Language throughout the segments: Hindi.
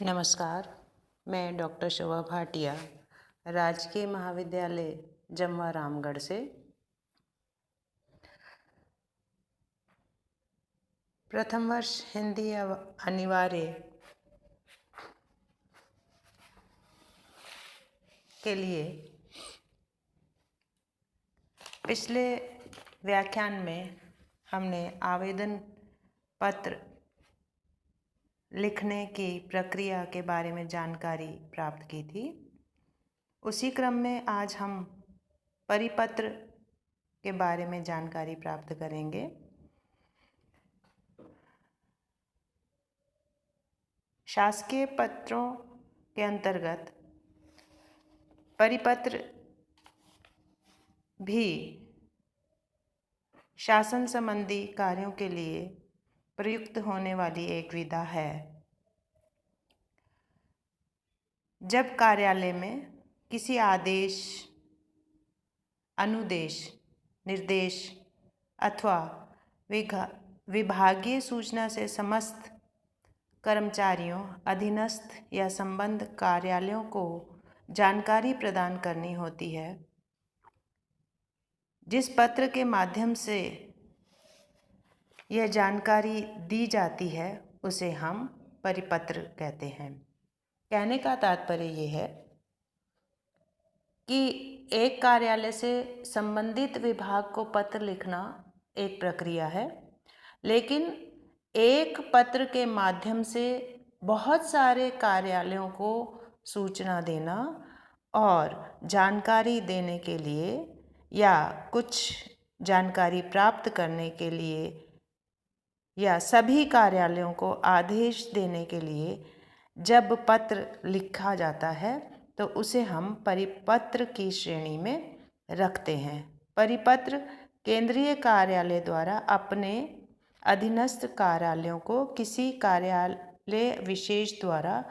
नमस्कार। मैं डॉक्टर शोभा भाटिया, राजकीय महाविद्यालय जमवा रामगढ़ से प्रथम वर्ष हिंदी अनिवार्य के लिए पिछले व्याख्यान में हमने आवेदन पत्र लिखने की प्रक्रिया के बारे में जानकारी प्राप्त की थी। उसी क्रम में आज हम परिपत्र के बारे में जानकारी प्राप्त करेंगे। शासकीय पत्रों के अंतर्गत परिपत्र भी शासन संबंधी कार्यों के लिए प्रयुक्त होने वाली एक विधा है। जब कार्यालय में किसी आदेश, अनुदेश, निर्देश अथवा विभागीय सूचना से समस्त कर्मचारियों, अधीनस्थ या संबद्ध कार्यालयों को जानकारी प्रदान करनी होती है, जिस पत्र के माध्यम से यह जानकारी दी जाती है उसे हम परिपत्र कहते हैं। कहने का तात्पर्य ये है कि एक कार्यालय से संबंधित विभाग को पत्र लिखना एक प्रक्रिया है, लेकिन एक पत्र के माध्यम से बहुत सारे कार्यालयों को सूचना देना और जानकारी देने के लिए या कुछ जानकारी प्राप्त करने के लिए या सभी कार्यालयों को आदेश देने के लिए जब पत्र लिखा जाता है तो उसे हम परिपत्र की श्रेणी में रखते हैं। परिपत्र केंद्रीय कार्यालय द्वारा अपने अधीनस्थ कार्यालयों को किसी कार्यालय विशेष द्वारा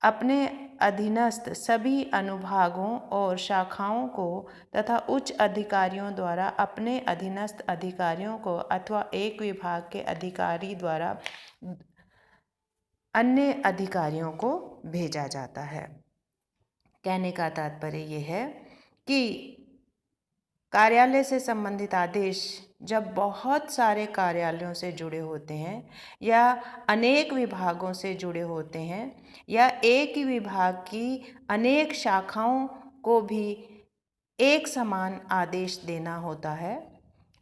अपने अधीनस्थ सभी अनुभागों और शाखाओं को तथा उच्च अधिकारियों द्वारा अपने अधीनस्थ अधिकारियों को अथवा एक विभाग के अधिकारी द्वारा अन्य अधिकारियों को भेजा जाता है। कहने का तात्पर्य यह है कि कार्यालय से संबंधित आदेश जब बहुत सारे कार्यालयों से जुड़े होते हैं या अनेक विभागों से जुड़े होते हैं या एक ही विभाग की अनेक शाखाओं को भी एक समान आदेश देना होता है,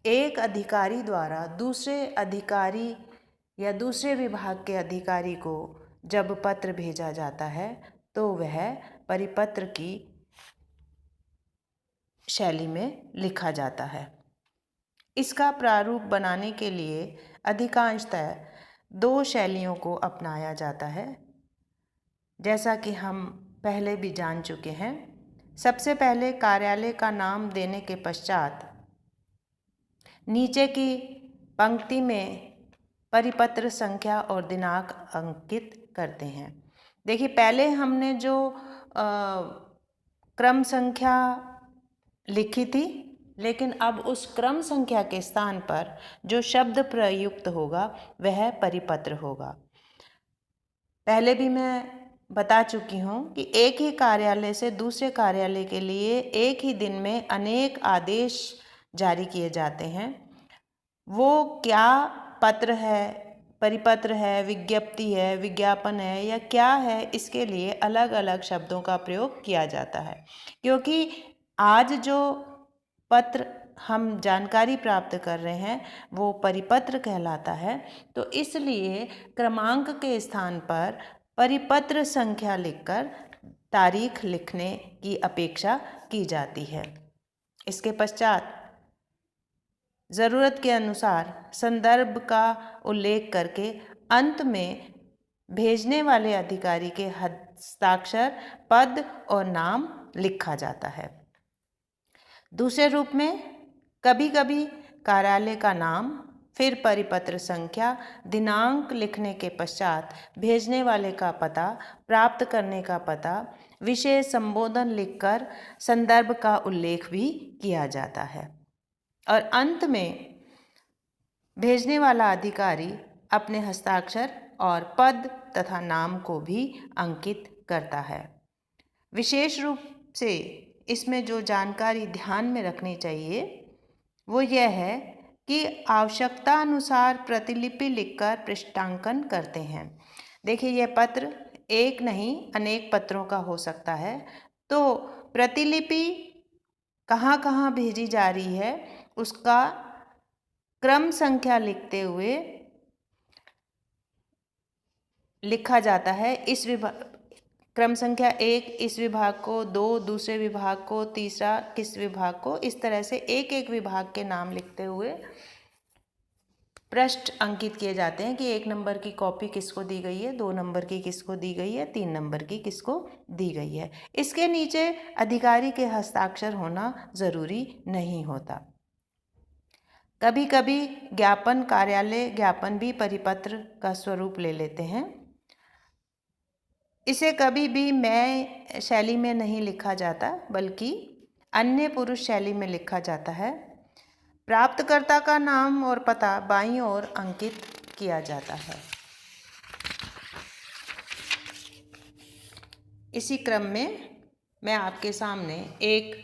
एक अधिकारी द्वारा दूसरे अधिकारी या दूसरे विभाग के अधिकारी को जब पत्र भेजा जाता है तो वह परिपत्र की शैली में लिखा जाता है। इसका प्रारूप बनाने के लिए अधिकांशतः दो शैलियों को अपनाया जाता है, जैसा कि हम पहले भी जान चुके हैं। सबसे पहले कार्यालय का नाम देने के पश्चात नीचे की पंक्ति में परिपत्र संख्या और दिनांक अंकित करते हैं। देखिए, पहले हमने जो क्रम संख्या लिखी थी, लेकिन अब उस क्रम संख्या के स्थान पर जो शब्द प्रयुक्त होगा वह परिपत्र होगा। पहले भी मैं बता चुकी हूँ कि एक ही कार्यालय से दूसरे कार्यालय के लिए एक ही दिन में अनेक आदेश जारी किए जाते हैं। वो क्या पत्र है, परिपत्र है, विज्ञप्ति है, विज्ञापन है या क्या है, इसके लिए अलग अलग शब्दों का प्रयोग किया जाता है। क्योंकि आज जो पत्र हम जानकारी प्राप्त कर रहे हैं वो परिपत्र कहलाता है, तो इसलिए क्रमांक के स्थान पर परिपत्र संख्या लिखकर तारीख लिखने की अपेक्षा की जाती है। इसके पश्चात ज़रूरत के अनुसार संदर्भ का उल्लेख करके अंत में भेजने वाले अधिकारी के हस्ताक्षर, पद और नाम लिखा जाता है। दूसरे रूप में कभी कभी कार्यालय का नाम, फिर परिपत्र संख्या, दिनांक लिखने के पश्चात भेजने वाले का पता, प्राप्त करने का पता, विशेष संबोधन लिखकर संदर्भ का उल्लेख भी किया जाता है और अंत में भेजने वाला अधिकारी अपने हस्ताक्षर और पद तथा नाम को भी अंकित करता है। विशेष रूप से इसमें जो जानकारी ध्यान में रखनी चाहिए वो यह है कि आवश्यकता अनुसार प्रतिलिपि लिखकर पृष्ठांकन करते हैं। देखिए, यह पत्र एक नहीं अनेक पत्रों का हो सकता है, तो प्रतिलिपि कहाँ कहाँ भेजी जा रही है उसका क्रम संख्या लिखते हुए लिखा जाता है। इस विभाग क्रम संख्या 1 इस विभाग को, 2 दूसरे विभाग को, तीसरा किस विभाग को, इस तरह से एक एक विभाग के नाम लिखते हुए पृष्ठ अंकित किए जाते हैं कि 1 नंबर की कॉपी किसको दी गई है, 2 नंबर की किसको दी गई है, 3 नंबर की किसको दी गई है। इसके नीचे अधिकारी के हस्ताक्षर होना ज़रूरी नहीं होता। कभी कभी ज्ञापन कार्यालय ज्ञापन भी परिपत्र का स्वरूप ले लेते हैं। इसे कभी भी मैं शैली में नहीं लिखा जाता बल्कि अन्य पुरुष शैली में लिखा जाता है। प्राप्तकर्ता का नाम और पता बाईं ओर अंकित किया जाता है। इसी क्रम में मैं आपके सामने एक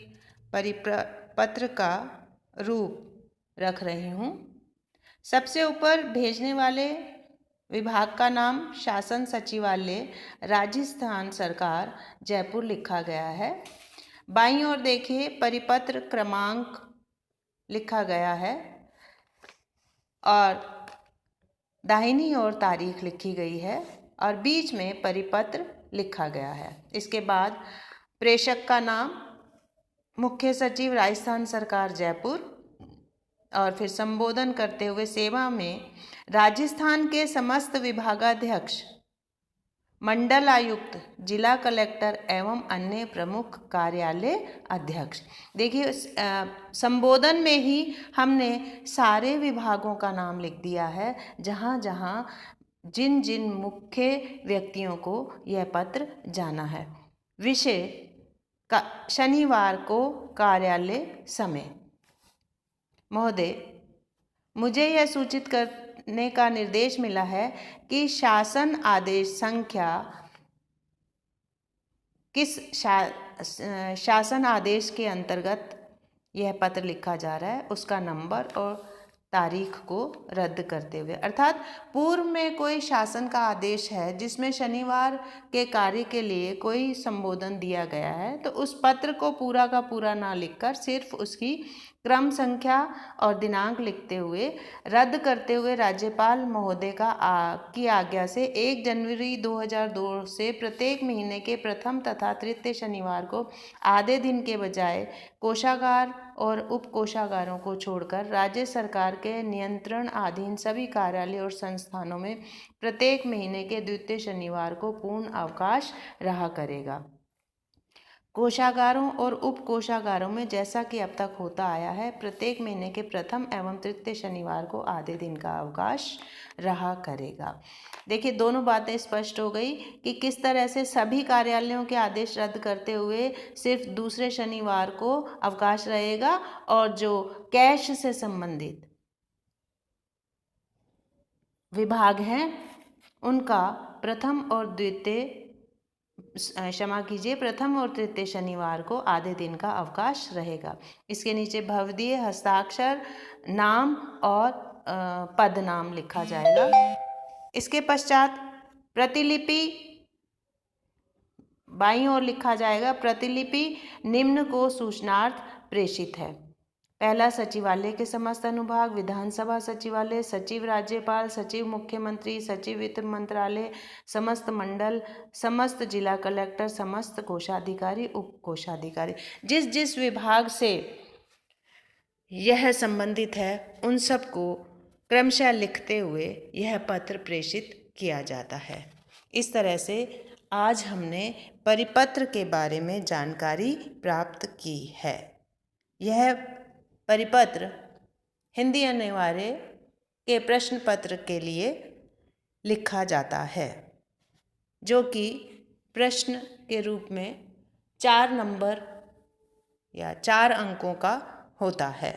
परिपत्र का रूप रख रही हूँ। सबसे ऊपर भेजने वाले विभाग का नाम शासन सचिवालय राजस्थान सरकार जयपुर लिखा गया है। बाईं ओर देखिए परिपत्र क्रमांक लिखा गया है और दाहिनी ओर तारीख लिखी गई है और बीच में परिपत्र लिखा गया है। इसके बाद प्रेषक का नाम मुख्य सचिव राजस्थान सरकार जयपुर और फिर संबोधन करते हुए सेवा में राजस्थान के समस्त विभागाध्यक्ष, मंडल आयुक्त, जिला कलेक्टर एवं अन्य प्रमुख कार्यालय अध्यक्ष। देखिए, संबोधन में ही हमने सारे विभागों का नाम लिख दिया है जहाँ जहाँ जिन जिन मुख्य व्यक्तियों को यह पत्र जाना है। विषय का शनिवार को कार्यालय समय। महोदय, मुझे यह सूचित करने का निर्देश मिला है कि शासन आदेश संख्या किस शासन आदेश के अंतर्गत यह पत्र लिखा जा रहा है उसका नंबर और तारीख को रद्द करते हुए, अर्थात पूर्व में कोई शासन का आदेश है जिसमें शनिवार के कार्य के लिए कोई संबोधन दिया गया है तो उस पत्र को पूरा का पूरा ना लिखकर सिर्फ उसकी क्रम संख्या और दिनांक लिखते हुए रद्द करते हुए राज्यपाल महोदय की आज्ञा से 1 जनवरी 2002 से प्रत्येक महीने के प्रथम तथा तृतीय शनिवार को आधे दिन के बजाय कोषागार और उप कोषागारों को छोड़कर राज्य सरकार के नियंत्रण अधीन सभी कार्यालय और संस्थानों में प्रत्येक महीने के द्वितीय शनिवार को पूर्ण अवकाश रहा करेगा। कोषागारों और उप कोषागारों में जैसा कि अब तक होता आया है प्रत्येक महीने के प्रथम एवं तृतीय शनिवार को आधे दिन का अवकाश रहा करेगा। देखिए, दोनों बातें स्पष्ट हो गई कि किस तरह से सभी कार्यालयों के आदेश रद्द करते हुए सिर्फ दूसरे शनिवार को अवकाश रहेगा और जो कैश से संबंधित विभाग हैं उनका प्रथम और तृतीय शनिवार को आधे दिन का अवकाश रहेगा। इसके नीचे भवदीय हस्ताक्षर नाम और पद नाम लिखा जाएगा। इसके पश्चात प्रतिलिपि बाईं ओर लिखा जाएगा, प्रतिलिपि निम्न को सूचनार्थ प्रेषित है। पहला, सचिवालय के समस्त अनुभाग, विधानसभा सचिवालय, सचिव राज्यपाल, सचिव मुख्यमंत्री, सचिव वित्त मंत्रालय, समस्त मंडल, समस्त जिला कलेक्टर, समस्त कोषाधिकारी, उप कोषाधिकारी, जिस जिस विभाग से यह संबंधित है उन सबको क्रमशः लिखते हुए यह पत्र प्रेषित किया जाता है। इस तरह से आज हमने परिपत्र के बारे में जानकारी प्राप्त की है। यह परिपत्र हिंदी अनिवार्य के प्रश्न पत्र के लिए लिखा जाता है जो कि प्रश्न के रूप में 4 नंबर या 4 अंकों का होता है।